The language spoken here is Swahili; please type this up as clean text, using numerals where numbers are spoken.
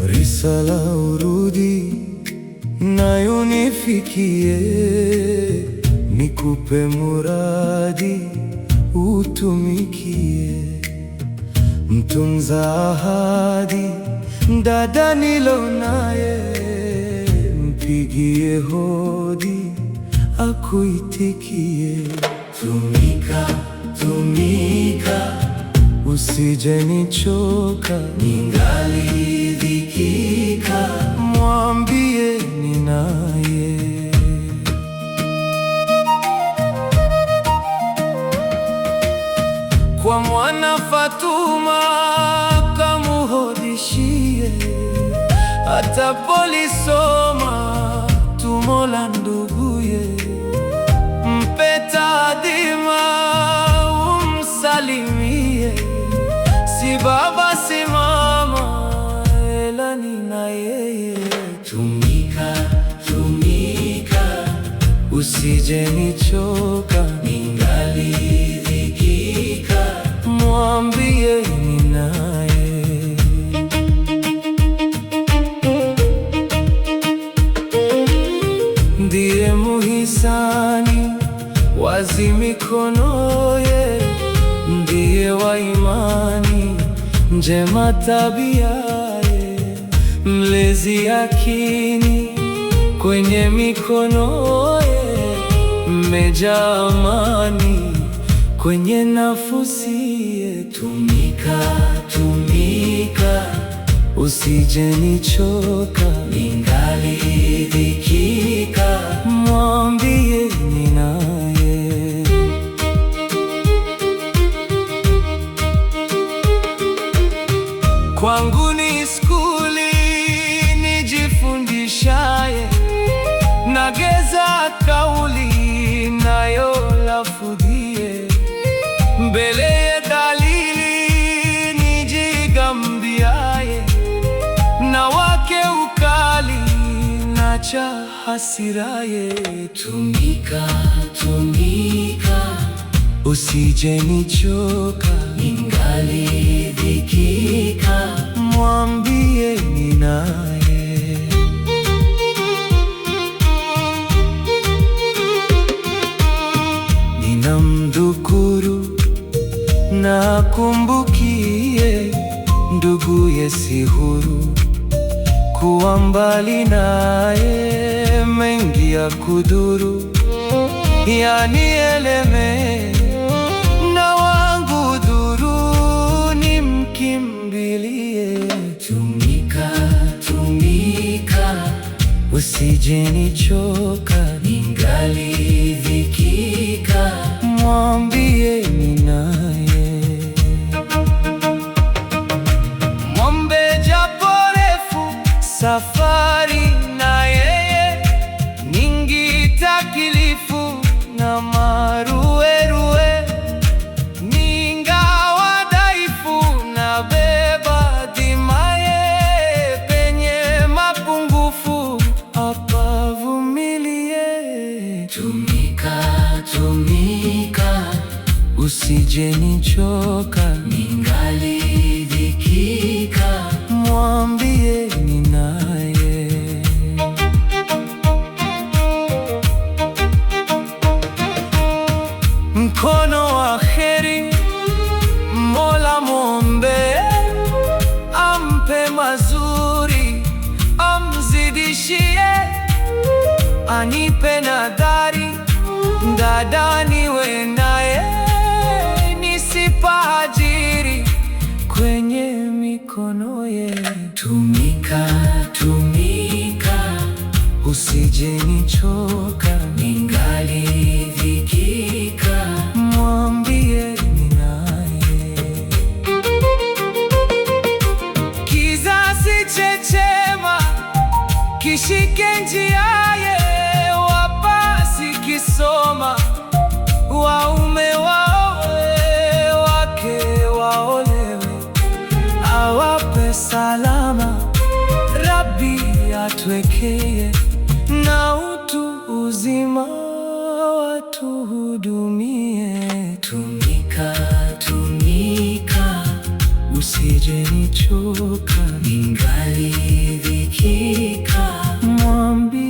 risala urudi nayo nifikie, nikupe muradi utumikie, mtunza ahadi dada nilonaye, mpigie hodi akuitikie. Tumika, tumika, usije nichoka, ningali dhikika, mwambie ninaye. Kwa mwana Fatuma kamuhodishie, atapolisoma tumo la nduguye, mpe taadhima umsalimie, si baba si mama ela nina yeye. Tumika, tumika, usije nichoka, ningali dhikika, mwambie ninaye. Ndiye muhisani wazi mikonoye, ndiye wa imani njema tabiaye, mlezi yakini kwenye mikonoye, mmejaa amani kwenye nafusiye. Tumika, tumika, usije nichoka, ningali dhikika, mwambie ninaye. Kwangu ni skuli nijifundishaye, nageza kauli nayo lafudhie, mbele ya dalili nijigambiaye, na wake ukali nacha hasiraye. Tumika, tumika, usije nichoka, ningali dhikika, mwambie ninaye. Ninamdhukuru na kumbukie, nduguye si huru kuwa mbali naye, mengi ya kudhuru yanieleme, na wangu dhuru nimkimbilie. Tumika, tumika, usije nichoka, ningali dhikika, mwambie ninaye. Mwombe japo refu safari na yeye, nyingi takilifu na maruerue, ningawa dhaifu na beba dhimaye, penye mapungufu apavumilie. Tumika, tumika, usije nichoka, ningali dhikika, mwambie ninaye. Mkono wa kheri Mola muombe, ampe mazuri amzidishie, anipe nadhari dada niwe naye, nisipahajiri kwenye mikonoye. Tumika, tumika, usije nichoka, ningali dhikika, mwambie ninaye. Kizazi chechema kishike njiaye, wapasi kisoma, waume waoe, wake waolewe, awape salama Rabbi atwekeye, na utu uzima watuhudumie. Tumika, tumika, usije nichoka, ningali dhikika. Mwambie